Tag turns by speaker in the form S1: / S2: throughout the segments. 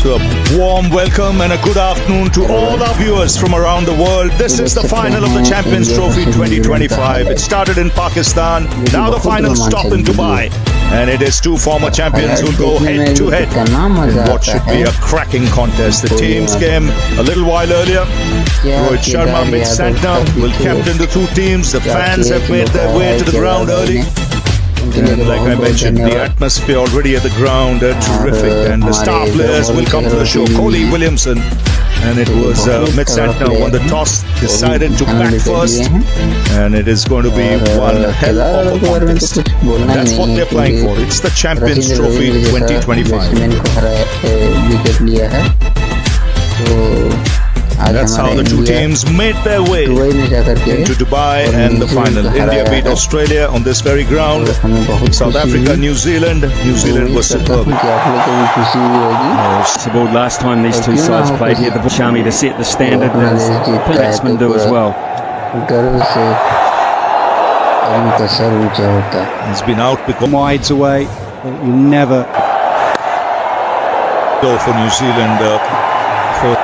S1: So a warm welcome and a good afternoon to all our viewers from around the world. This is the final of the Champions Trophy 2025. It started in Pakistan. Now the final stop in Dubai. And it is two former champions who go head to head in what should be a cracking contest. The teams came a little while earlier. Rohit Sharma, Mitch Santner will captain the two teams. The fans have made their way to the ground early. And like I mentioned, the atmosphere already at the ground terrific, and the star players will come to the show. Kohli, Williamson, and it was Mitch Santner won the toss, decided to bat first, and it is going to be one hell of a contest. That's what they're playing for. It's the Champions Trophy 2025. That's how the two teams made their way into Dubai and the final. India beat Australia on this very ground. South Africa, New Zealand. New Zealand was superb.
S2: Last time these two sides played here, the Shami to set the standard, as batsmen do as well.
S1: He's been out because
S3: wides away. You never
S1: go for New Zealand for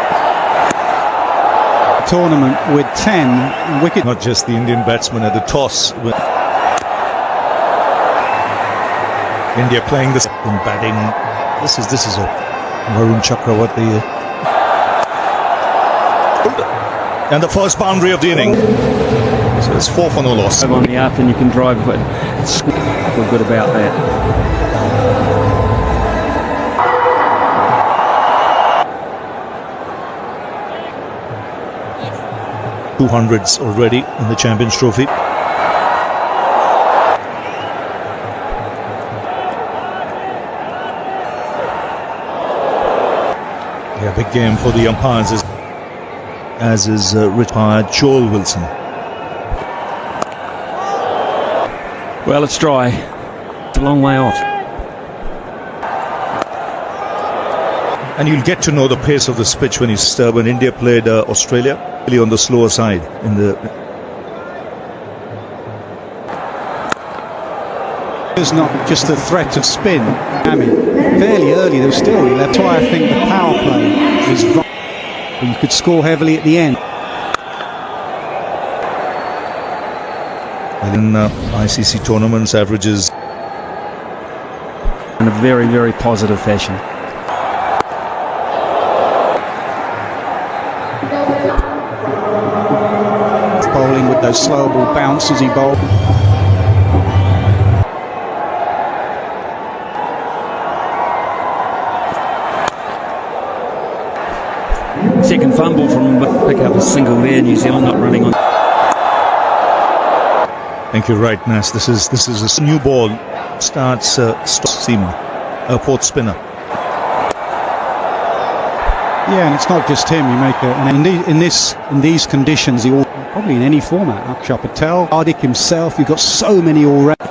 S3: tournament with 10 wickets.
S1: Not just the Indian batsmen at the toss. India playing this in batting. This is a Varun Chakravarti. And the first boundary of the inning. So it's 4 for no loss.
S2: On the up and you can drive, but feel good about that.
S1: 200s already in the Champions Trophy. Yeah, big game for the umpires, as is retired Joel Wilson.
S2: Well, it's dry. It's a long way off.
S1: And you'll get to know the pace of this pitch when you disturb. When India played Australia, really on the slower side.
S3: There's not just the threat of spin. I mean, fairly early, there was still 11. That's why I think the power play is right. You could score heavily at the end.
S1: In ICC tournaments, averages
S2: in a very, very positive fashion.
S3: Bowling with those slow ball bounces he bowled.
S2: Second fumble from pick up a single there. New Zealand not running on.
S1: Thank you, right, Nas. This is a new ball. Starts Seamer, fourth spinner.
S3: Yeah, and it's not just him. You make in these conditions, probably in any format. Akshar Patel, Hardik himself. You've got so many already.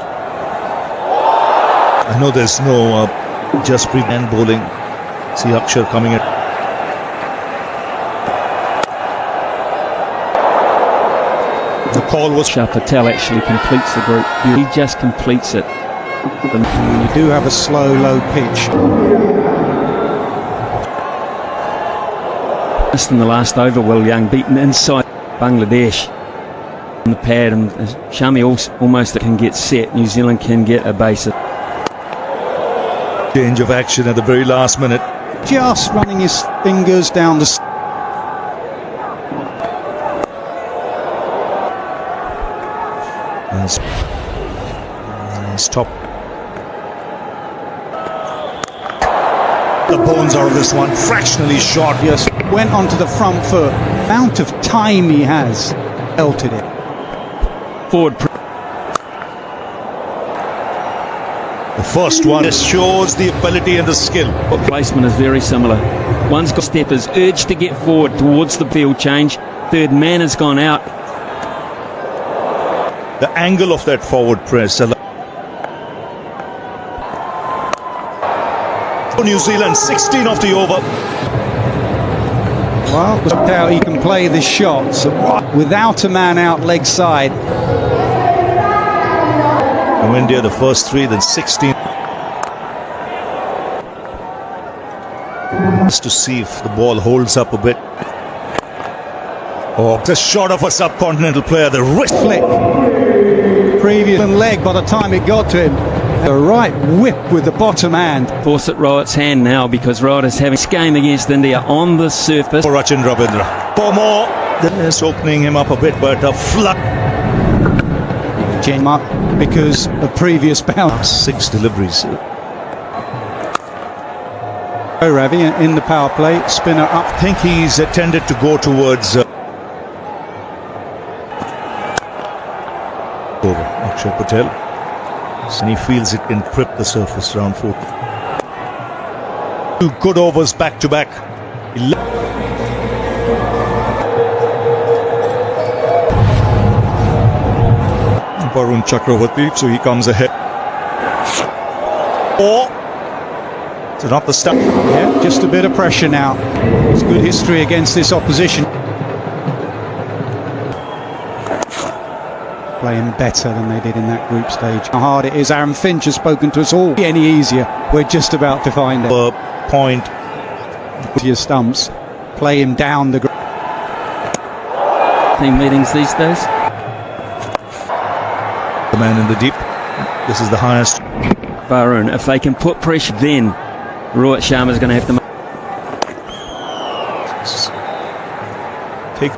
S1: I know there's no just pre-hand bowling. See Akshar coming in. The call was
S2: Akshar Patel actually completes the group. He just completes it.
S3: You do have a slow, low pitch.
S2: Just in the last over, Will Young beaten inside Bangladesh on the pad, and Shami almost can get set. New Zealand can get a base.
S1: Change of action at the very last minute.
S3: Just running his fingers down the.
S1: Stop. The bones are of this one, fractionally short.
S3: Yes, went onto the front foot. Amount of time he has, belted it.
S2: Forward.
S1: The first one just shows the ability and the skill.
S2: The placement is very similar. One's got steppers, urged to get forward towards the field change. Third man has gone out.
S1: The angle of that forward press. New Zealand, 16 off the over.
S3: Well, look how he can play this shot without a man out leg side.
S1: From India, the first 3, then 16. Just to see if the ball holds up a bit. Oh, just short of a subcontinental player. The wrist
S3: Flick. Previous leg by the time it got to him. A right whip with the bottom hand.
S2: Force at Rohit's hand now because Rohit is having this game against India on the surface.
S1: for Rachin Ravindra. For more. That's opening him up a bit, but a flood.
S3: Gem up because of previous bounce.
S1: 6 deliveries.
S3: Oh, Ravi in the power play. Spinner up.
S1: I think he's tended to go towards over Akshay Patel. And he feels it can crip the surface round 4. 2 good overs back to back. Varun Chakravarti, so he comes ahead. So not the start.
S3: Yeah, just a bit of pressure now. It's good history against this opposition. Playing better than they did in that group stage. How hard it is. Aaron Finch has spoken to us all. Any easier? We're just about to find it.
S1: Point.
S3: To your stumps. Play him down the.
S2: Team meetings these days.
S1: The man in the deep. This is the highest.
S2: Varun, if they can put pressure, then Rohit Sharma's going to have to
S1: Take.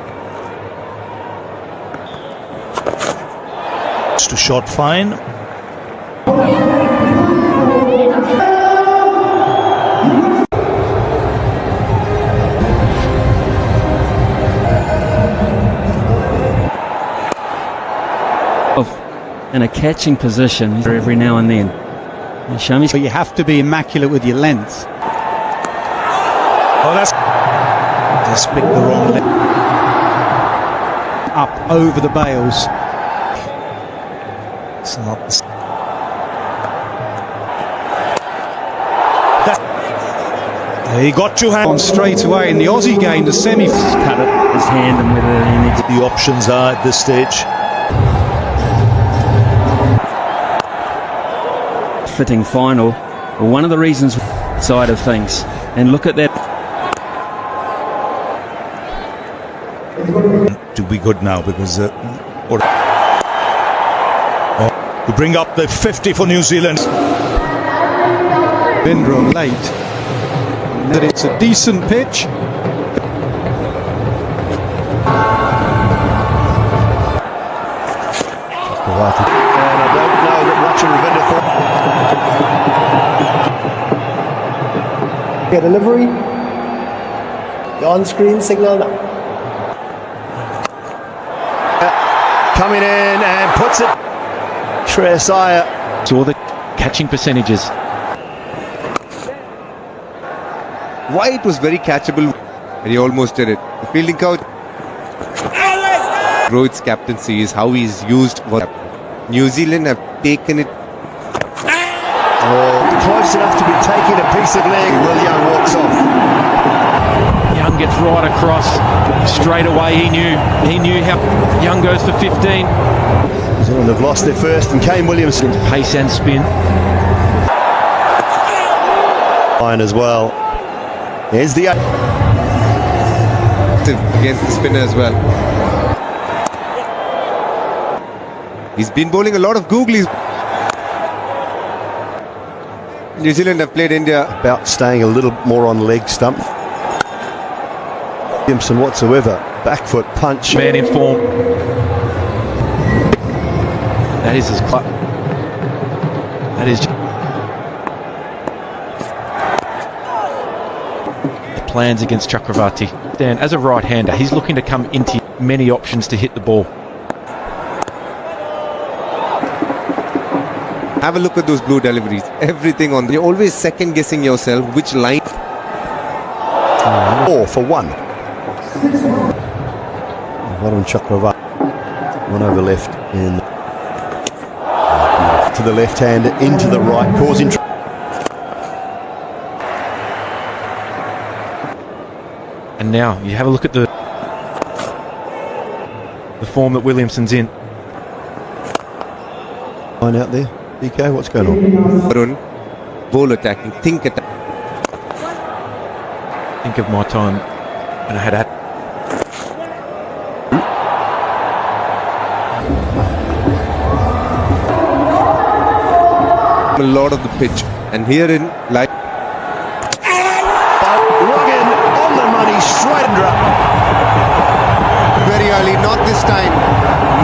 S1: Just a short fine.
S2: in a catching position every now and then. And Shami's
S3: But you have to be immaculate with your length.
S1: Oh, that's just picked the wrong leg.
S3: Up over the bails.
S1: It's not the he got 2 hands
S3: On straight away in the Aussie game, the semi.
S2: cut it his hand and whether he needs
S1: the options are at this stage.
S2: fitting final. Well, one of the reasons side of things, and look at that.
S1: To be good now because to bring up the 50 for New Zealand.
S3: Bindra late. That it's a decent pitch.
S4: And I don't know that Rachin Ravindra thought. Delivery. The on-screen signal now. Coming in and puts it. Shreyas Iyer.
S5: Saw the catching percentages.
S6: White was very catchable and he almost did it. The fielding coach Rohit's captaincy is how he's used for New Zealand have taken it
S4: Close enough to be taking a piece of leg. Will Young walks off.
S5: Young gets right across straight away. He knew how Young goes for 15.
S4: New Zealand have lost their first and Kane Williamson.
S5: Pace and spin.
S4: Fine as well. There's the
S6: against the spinner as well. He's been bowling a lot of googlies. New Zealand have played India
S4: about staying a little more on leg stump. Williamson whatsoever. Back foot punch.
S5: Man in form. That is his club. That is the plans against Chakravarti. Dan, as a right-hander, he's looking to come into many options to hit the ball.
S6: Have a look at those blue deliveries. Everything on. You're always second guessing yourself which line.
S4: 4 for 1. Varun Chakravarti. One over left in to the left hand, into the right, causing
S5: And now you have a look at the form that Williamson's in.
S4: line out there. DK, what's going on?
S6: Varun, bowl attacking, think attack.
S5: Think of my time when I had a
S6: lot of the pitch, and here in like
S4: Ruggin on the money, straight and drop.
S6: very early, not this time.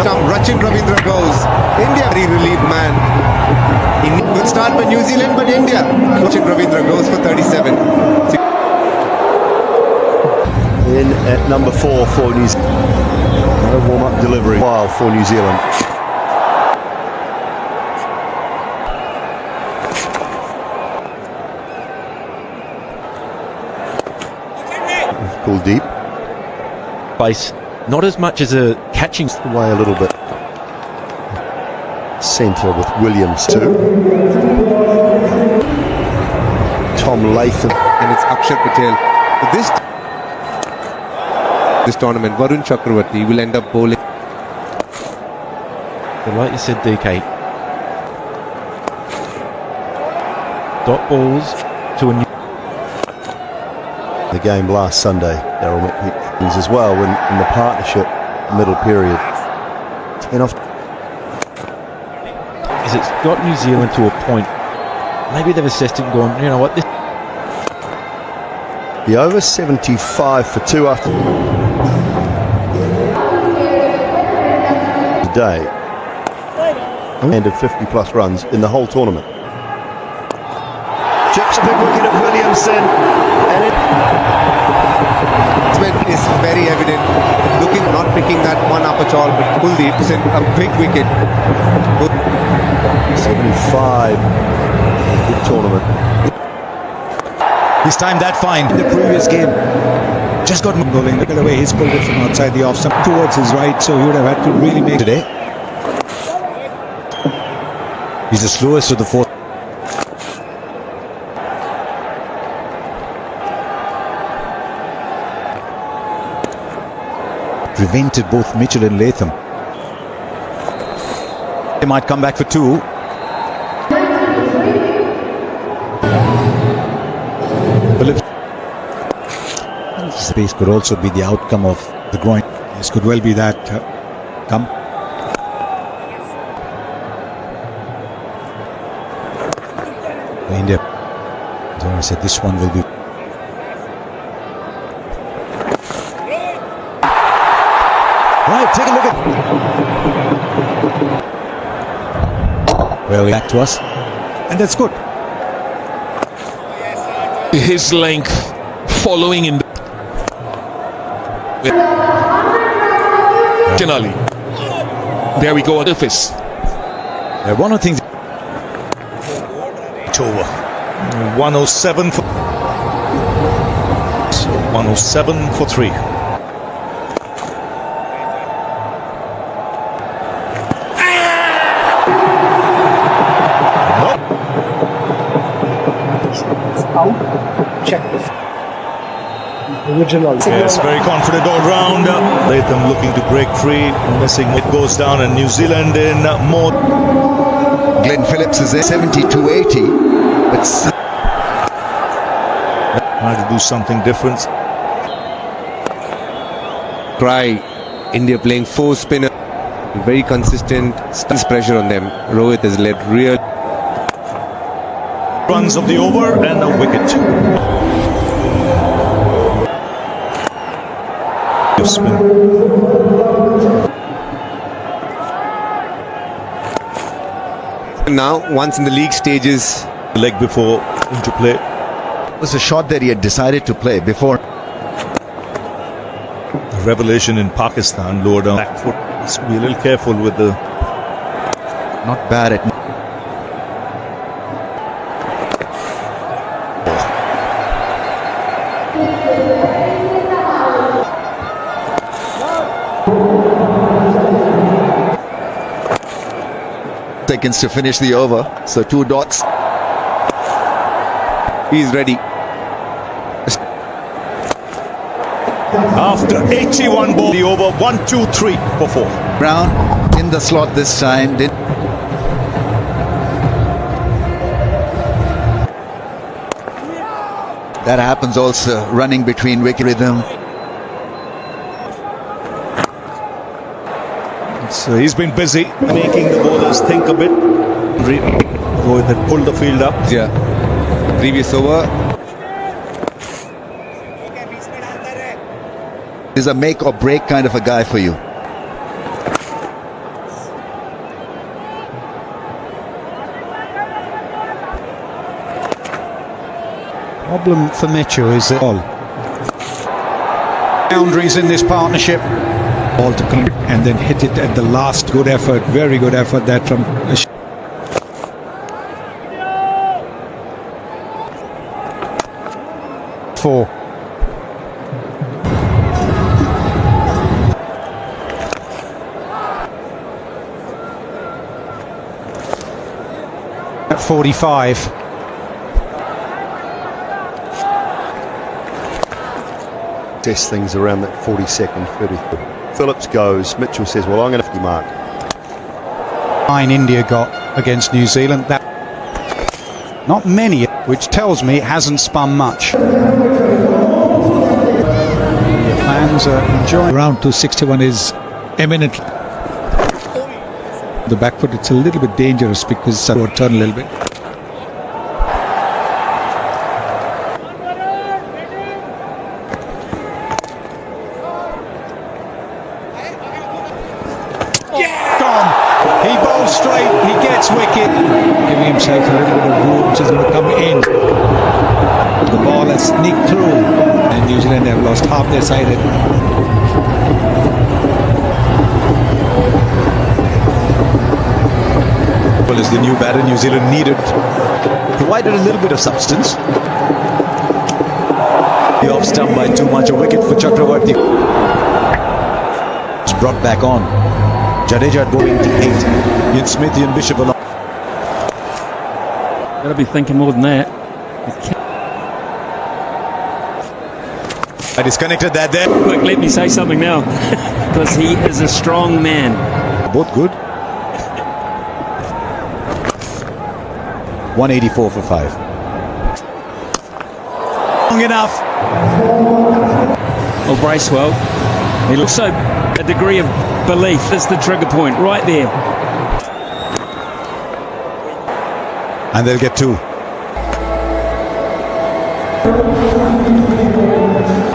S6: Some Rachin Ravindra goes. India very relieved man. Good start by New Zealand, but India. Rachin Ravindra goes for 37.
S4: In at number 4 for New Zealand. No warm-up delivery while for New Zealand. Pull deep.
S5: place, not as much as a catching.
S4: Away a little bit. Centre with Williams too. Tom Latham.
S6: And it's Akshar Patel. But this tournament, Varun Chakravarti will end up bowling.
S5: But like you said, DK, dot balls to a new.
S4: The game last Sunday, Daryl McHiggins as well, when in the partnership middle period. 10 off.
S5: Is it's got New Zealand to a point. Maybe they've assessed it and gone, you know what, this
S4: The over 75 for 2 after today. And of 50 plus runs in the whole tournament. Chips a big wicket at Williamson, and it
S6: Is very evident. Looking, not picking that one up at all, but Kuldeep sent a big wicket.
S4: 75. Good tournament.
S3: He's timed that fine. The previous game just got bowling. Look at the way he's pulled it from outside the off stump towards his right, so he would have had to really make today. He's the slowest of the 4th. Prevented both Mitchell and Latham. They might come back for 2. Space could also be the outcome of the groin. This could well be that. Come. India. So I said this one will be. Right, take a look at. Well, back to us, and that's good.
S7: His length following in the finally. There we go, surface.
S3: One of the things.
S1: It's over. 107 for 107 for 3.
S8: Check the original.
S1: Yes, very confident all round. Latham looking to break free, missing. It goes down, and New Zealand in more.
S9: Glenn Phillips is there, 72-80. But
S1: Trying to do something different.
S6: Try India playing 4 spinner, very consistent. Still pressure on them. Rohit has led real
S1: Runs of the over and a wicket. Spin.
S6: now. Once in the league stages,
S1: Leg before into play.
S9: it was a shot that he had decided to play before.
S1: A revelation in Pakistan, lower down back foot. So be a little careful with the.
S9: Not bad at. Seconds to finish the over, so 2 dots.
S6: he's ready.
S1: After 81 ball, the over 1, 2, 3 for 4.
S9: Brown in the slot this time. That happens also, running between wicket rhythm.
S1: So he's been busy making the bowlers think a bit. Rohit had pulled the field up.
S9: Yeah. Previous over. He's a make or break kind of a guy for you.
S3: Problem for Mitchell is that all boundaries in this partnership. All to come and then hit it at the last. Good effort, very good effort that from. Four. At 45.
S4: Test things around that 42nd, 33rd. Phillips goes. Mitchell says, well, I'm going to mark.
S3: 9 India got against New Zealand. That not many, which tells me it hasn't spun much. The fans are enjoying.
S10: Round 261 is eminent. The back foot, it's a little bit dangerous because it will turn a little bit.
S3: He bowls straight, he gets wicket.
S10: Giving himself a little bit of room, which is going to come in. The ball has sneaked through, and New Zealand have lost half their side.
S11: Well, as the new batter, New Zealand provided a little bit of substance. The off stump by too much, a wicket for Chakravarti. It's brought back on. Jadeja at 28. Ian Smith, Ian Bishop along.
S2: Gotta be thinking more than that.
S11: I disconnected that there.
S2: Quick, let me say something now. Because he is a strong man.
S11: Both good. 184 for 5. Long enough.
S2: Oh, Bracewell. He looks so a degree of belief. That's the trigger point right there.
S11: And they'll get 2.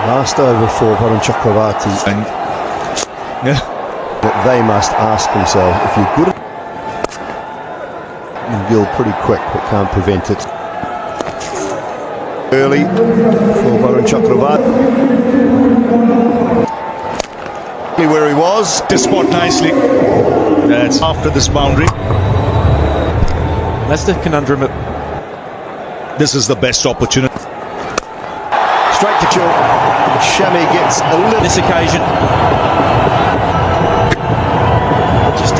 S4: Last over for Varun Chakravarti.
S11: And yeah.
S4: That they must ask themselves, if you're good at you gill pretty quick but can't prevent it. Early for Varun Chakravarti. Where he was.
S1: To spot nicely. That's after this boundary.
S5: That's the conundrum.
S1: This is the best opportunity.
S4: Straight to Chill. Shami gets a little.
S5: This occasion, just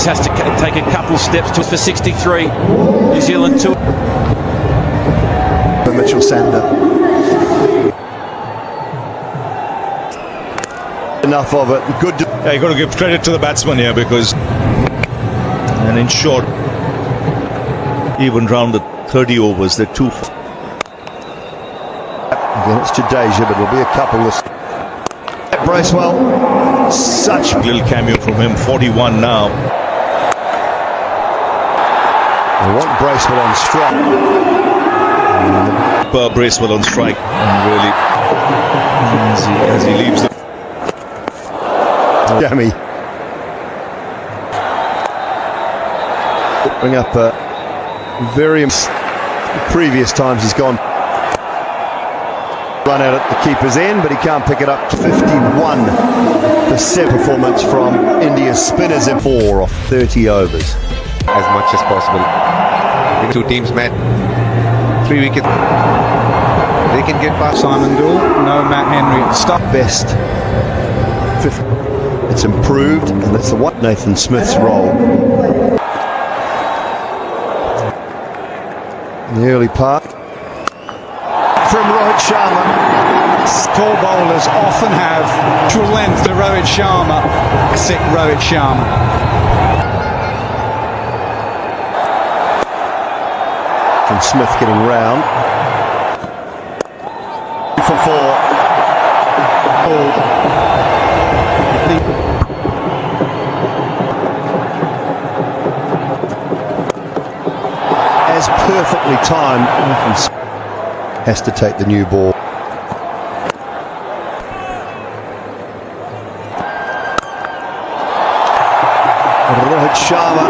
S5: has to take a couple steps to for 63. New Zealand 2.
S4: For Mitchell Sander. Enough of it. Good.
S1: Yeah, you got to give credit to the batsman here because, and in short, even round the 30 overs, they're 2.
S4: Again, it's Jadeja, but it'll be a couple this. Bracewell, such
S1: a little cameo from him. 41 now.
S4: They want Bracewell on strike.
S1: Bracewell on strike, and really, as he leaves the.
S4: Jamie. Bring up very previous times he's gone. Run out at the keeper's end, but he can't pick it up. 51% performance from India's spinners in 4 off 30 overs.
S6: As much as possible. The 2 teams met. 3 wickets. They can get past.
S3: Simon Gould, no Matt Henry at the start.
S4: Best. It's improved, and that's the what Nathan Smith's role. In the early part. From Rohit Sharma.
S3: Tall bowlers often have true length to Rohit Sharma. Classic Rohit Sharma.
S4: From Smith getting round. was perfectly timed. Has to take the new ball. Rohit Sharma.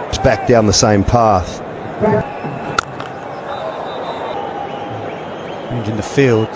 S4: It's back down the same path.
S3: In the field.